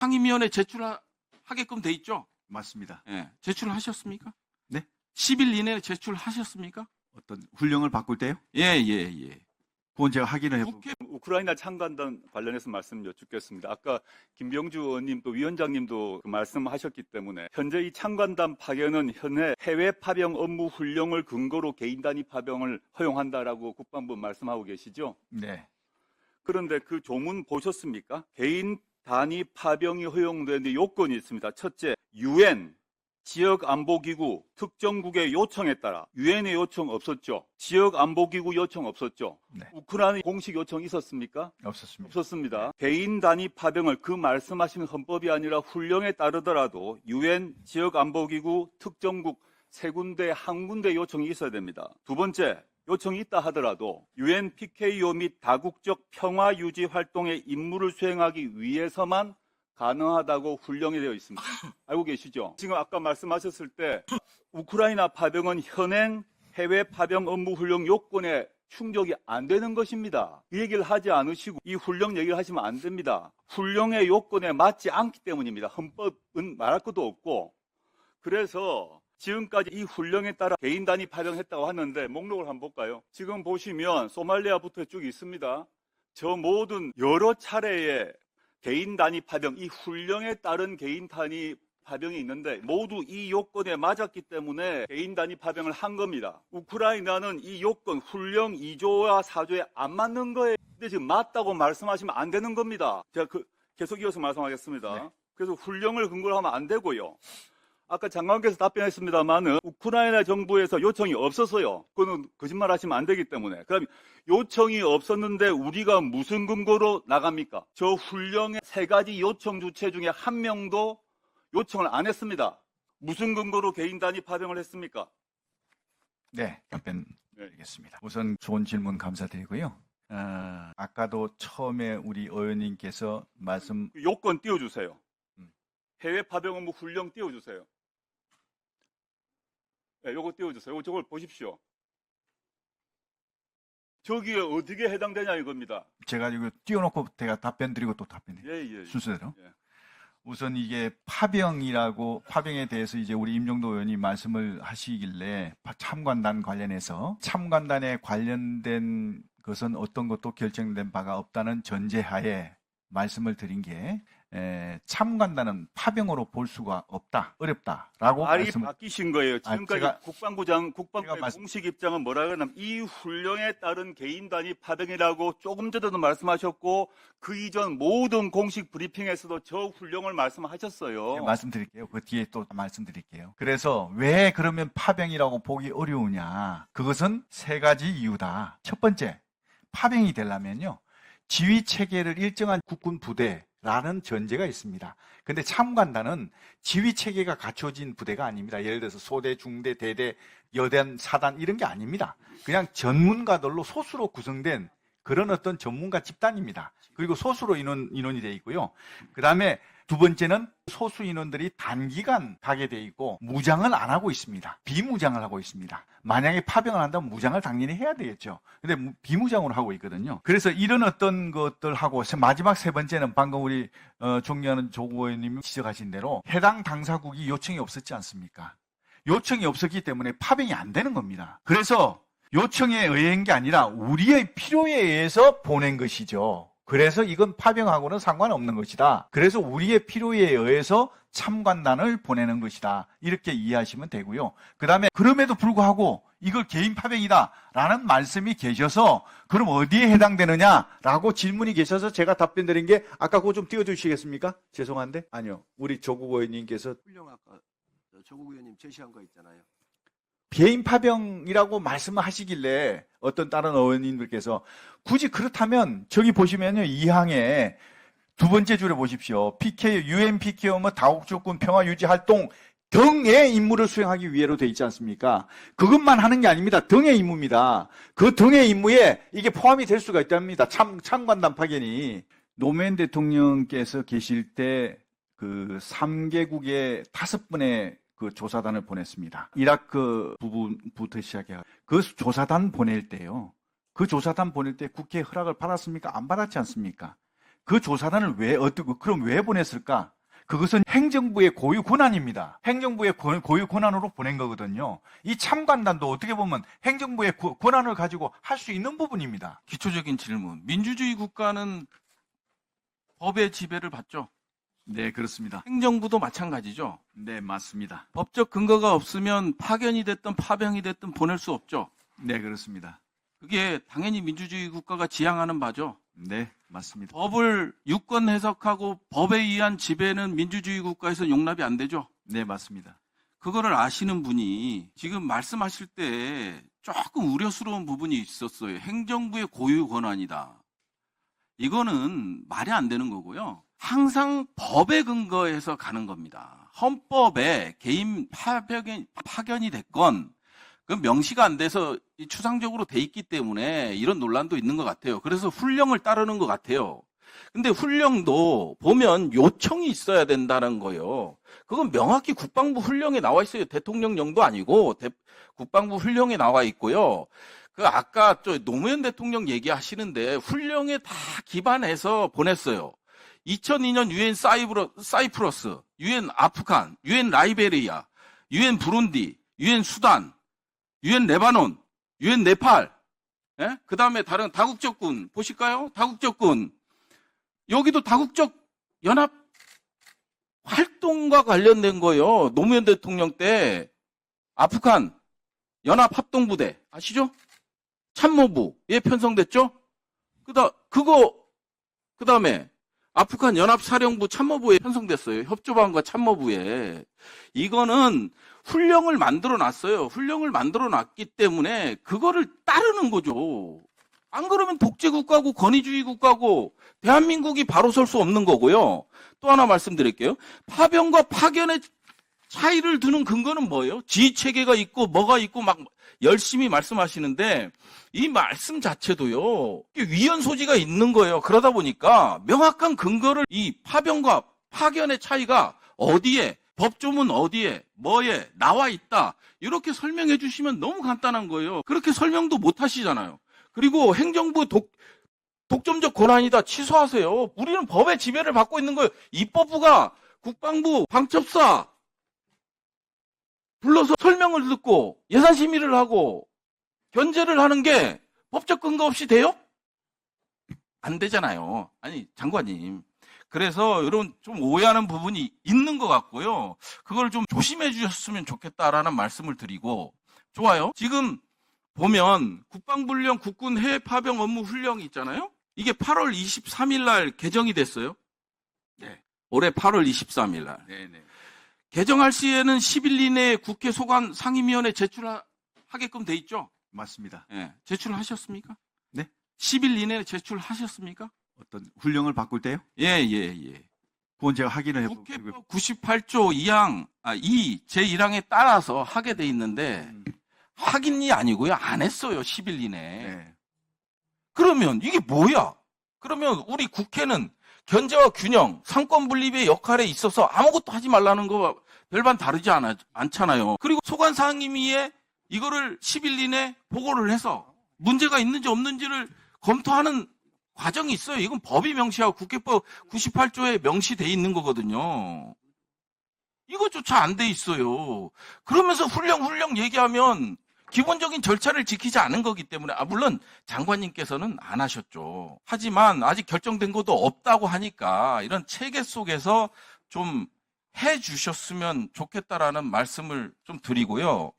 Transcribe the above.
상임위원회 제출하게끔 돼 있죠? 맞습니다. 예. 제출하셨습니까? 네? 10일 이내에 제출하셨습니까? 어떤 훈령을 바꿀 때요? 예, 예, 예. 그건 제가 확인을 해보. 국회 우크라이나 참관단 관련해서 말씀 여쭙겠습니다. 아까 김병주 의원님 또 위원장님도 그 말씀하셨기 때문에 현재 이 참관단 파견은 현해 해외 파병 업무 훈령을 근거로 개인 단위 파병을 허용한다라고 국방부 말씀하고 계시죠? 네. 그런데 그 조문 보셨습니까? 개인 단위 파병이 허용되는 요건이 있습니다. 첫째, UN 지역안보기구 특정국의 요청에 따라 유엔의 요청 없었죠. 지역안보기구 요청 없었죠. 네. 우크라이나 공식 요청 있었습니까? 없었습니다. 없었습니다. 개인 단위 파병을 그 말씀하신 헌법이 아니라 훈령에 따르더라도 유엔 지역안보기구 특정국 세 군데 한 군데 요청이 있어야 됩니다. 두 번째, 요청이 있다 하더라도 유엔 PKO 및 다국적 평화 유지 활동의 임무를 수행하기 위해서만 가능하다고 훈령이 되어 있습니다. 알고 계시죠? 지금 아까 말씀하셨을 때 우크라이나 파병은 현행 해외 파병 업무 훈령 요건에 충족이 안 되는 것입니다. 이 얘기를 하지 않으시고 이 훈령 얘기를 하시면 안 됩니다. 훈령의 요건에 맞지 않기 때문입니다. 헌법은 말할 것도 없고. 그래서 지금까지 이 훈령에 따라 개인 단위 파병했다고 하는데 목록을 한번 볼까요? 지금 보시면 소말리아부터 쭉 있습니다. 저 모든 여러 차례의 개인 단위 파병, 이 훈령에 따른 개인 단위 파병이 있는데 모두 이 요건에 맞았기 때문에 개인 단위 파병을 한 겁니다. 우크라이나는 이 요건, 훈령 2조와 4조에 안 맞는 거예요. 근데 지금 맞다고 말씀하시면 안 되는 겁니다. 제가 계속 이어서 말씀하겠습니다. 네. 그래서 훈령을 근거로 하면 안 되고요. 아까 장관께서 답변했습니다만은 우크라이나 정부에서 요청이 없었어요. 그거는 거짓말 하시면 안 되기 때문에. 그럼 요청이 없었는데 우리가 무슨 근거로 나갑니까? 저 훈령의 세 가지 요청 주체 중에 한 명도 요청을 안 했습니다. 무슨 근거로 개인 단위 파병을 했습니까? 네, 답변 드리겠습니다. 우선 좋은 질문 감사드리고요. 아까도 처음에 우리 의원님께서 말씀 그 요건 띄워주세요. 해외 파병 업무 훈령 띄워주세요. 네, 요거 띄워주세요. 저걸 보십시오. 저기에 어떻게 해당되냐 이겁니다. 제가 이거 띄워놓고 제가 답변 드리고 또 답변드릴게요. 예. 순서대로. 예. 우선 이게 파병에 대해서 이제 우리 임종도 의원이 말씀을 하시길래 참관단 관련해서 참관단에 관련된 것은 어떤 것도 결정된 바가 없다는 전제하에 말씀을 드린 게 참관단은 파병으로 볼 수가 없다, 어렵다라고 말이 말씀을. 바뀌신 거예요. 지금까지 제가 국방부의 제가 공식 입장은 뭐라 그러냐면 이 훈령에 따른 개인 단위 파병이라고 조금 전에도 말씀하셨고 그 이전 모든 공식 브리핑에서도 저 훈령을 말씀하셨어요. 말씀드릴게요. 그 뒤에 또 말씀드릴게요. 그래서 왜 그러면 파병이라고 보기 어려우냐? 그것은 세 가지 이유다. 첫 번째, 파병이 되려면요. 지휘 체계를 일정한 국군 부대라는 전제가 있습니다. 근데 참관단은 지휘 체계가 갖춰진 부대가 아닙니다. 예를 들어서 소대, 중대, 대대, 여단, 사단 이런 게 아닙니다. 그냥 전문가들로 소수로 구성된 그런 어떤 전문가 집단입니다. 그리고 소수로 인원이 되어 있고요. 그 다음에 두 번째는 소수 인원들이 단기간 가게 되어 있고 무장을 안 하고 있습니다. 비무장을 하고 있습니다. 만약에 파병을 한다면 무장을 당연히 해야 되겠죠. 근데 비무장으로 하고 있거든요. 그래서 이런 어떤 것들하고 마지막 세 번째는 방금 우리 존경하는 조 의원님이 지적하신 대로 해당 당사국이 요청이 없었지 않습니까? 요청이 없었기 때문에 파병이 안 되는 겁니다. 그래서 요청에 의한 게 아니라 우리의 필요에 의해서 보낸 것이죠. 그래서 이건 파병하고는 상관없는 것이다. 그래서 우리의 필요에 의해서 참관단을 보내는 것이다. 이렇게 이해하시면 되고요. 그 다음에 그럼에도 불구하고 이걸 개인 파병이다라는 말씀이 계셔서 그럼 어디에 해당되느냐라고 질문이 계셔서 제가 답변 드린 게 아까 그거 좀 띄워주시겠습니까? 죄송한데? 아니요. 우리 조국 의원님께서 훈령 아까 조국 의원님 제시한 거 있잖아요. 개인 파병이라고 말씀을 하시길래 어떤 다른 의원님들께서 굳이 그렇다면 저기 보시면요. 2항에 두 번째 줄에 보십시오. UN PKO 뭐 다국적군 평화 유지 활동 등의 임무를 수행하기 위해로 돼 있지 않습니까? 그것만 하는 게 아닙니다. 등의 임무입니다. 그 등의 임무에 이게 포함이 될 수가 있답니다. 참관단 파견이. 노무현 대통령께서 계실 때 그 3개국의 5분의 그 조사단을 보냈습니다. 이라크 부분부터 시작해요. 그 조사단 보낼 때요. 그 조사단 보낼 때 국회 허락을 받았습니까? 안 받았지 않습니까? 그 조사단을 그럼 왜 보냈을까? 그것은 행정부의 고유 권한입니다. 행정부의 고유 권한으로 보낸 거거든요. 이 참관단도 어떻게 보면 행정부의 권한을 가지고 할 수 있는 부분입니다. 기초적인 질문. 민주주의 국가는 법의 지배를 받죠. 네, 그렇습니다. 행정부도 마찬가지죠. 네, 맞습니다. 법적 근거가 없으면 파견이 됐든 파병이 됐든 보낼 수 없죠. 네, 그렇습니다. 그게 당연히 민주주의 국가가 지향하는 바죠. 네, 맞습니다. 법을 유권 해석하고 법에 의한 지배는 민주주의 국가에서 용납이 안 되죠. 네, 맞습니다. 그거를 아시는 분이 지금 말씀하실 때 조금 우려스러운 부분이 있었어요. 행정부의 고유 권한이다. 이거는 말이 안 되는 거고요. 항상 법에 근거해서 가는 겁니다. 헌법에 개인 파견이 됐건 그 명시가 안 돼서 추상적으로 돼 있기 때문에 이런 논란도 있는 것 같아요. 그래서 훈령을 따르는 것 같아요. 근데 훈령도 보면 요청이 있어야 된다는 거예요. 그건 명확히 국방부 훈령에 나와 있어요. 대통령령도 아니고 국방부 훈령에 나와 있고요. 그 아까 노무현 대통령 얘기하시는데 훈령에 다 기반해서 보냈어요. 2002년 유엔 사이프러스, 유엔 아프간, 유엔 라이베리아, 유엔 부룬디, 유엔 수단, 유엔 레바논, 유엔 네팔, 예? 그 다음에 다른 다국적군 보실까요? 다국적군. 여기도 다국적 연합 활동과 관련된 거예요. 노무현 대통령 때 아프간 연합합동부대 아시죠? 참모부에 편성됐죠? 그 다음에 아프간 연합사령부 참모부에 편성됐어요. 협조반과 참모부에. 이거는 훈령을 만들어 놨어요. 훈령을 만들어 놨기 때문에 그거를 따르는 거죠. 안 그러면 독재국가고 권위주의 국가고 대한민국이 바로 설 수 없는 거고요. 또 하나 말씀드릴게요. 파병과 파견의 차이를 두는 근거는 뭐예요? 지휘체계가 있고 뭐가 있고 막 열심히 말씀하시는데 이 말씀 자체도요. 위헌 소지가 있는 거예요. 그러다 보니까 명확한 근거를 이 파병과 파견의 차이가 어디에 법조문 어디에 뭐에 나와 있다. 이렇게 설명해 주시면 너무 간단한 거예요. 그렇게 설명도 못 하시잖아요. 그리고 행정부 독점적 권한이다. 취소하세요. 우리는 법의 지배를 받고 있는 거예요. 입법부가 국방부 방첩사 불러서 설명을 듣고 예산 심의를 하고 견제를 하는 게 법적 근거 없이 돼요? 안 되잖아요. 아니 장관님. 그래서 여러분 좀 오해하는 부분이 있는 것 같고요. 그걸 좀 조심해 주셨으면 좋겠다라는 말씀을 드리고 좋아요. 지금 보면 국방훈령 국군 해외 파병 업무 훈령이 있잖아요. 이게 8월 23일 날 개정이 됐어요. 네. 올해 8월 23일 날. 네네. 개정할 시에는 10일 이내에 국회 소관 상임위원회 제출하게끔 돼 있죠. 맞습니다. 네. 제출하셨습니까? 네? 10일 이내에 제출하셨습니까? 어떤 훈령을 바꿀 때요? 예. 그건 제가 확인을 해볼게요. 국회법 98조 2항, 2 제1항에 따라서 하게 돼 있는데 확인이 아니고요. 안 했어요. 10일 이내에. 네. 그러면 이게 뭐야? 그러면 우리 국회는 견제와 균형, 상권 분립의 역할에 있어서 아무것도 하지 말라는 거 별반 다르지 않잖아요. 그리고 소관 상임위에 이거를 10일 이내 보고를 해서 문제가 있는지 없는지를 검토하는 과정이 있어요. 이건 법이 명시하고 국회법 98조에 명시돼 있는 거거든요. 이것조차 안 돼 있어요. 그러면서 훈령 얘기하면 기본적인 절차를 지키지 않은 거기 때문에 물론 장관님께서는 안 하셨죠. 하지만 아직 결정된 것도 없다고 하니까 이런 체계 속에서 좀 해주셨으면 좋겠다라는 말씀을 좀 드리고요.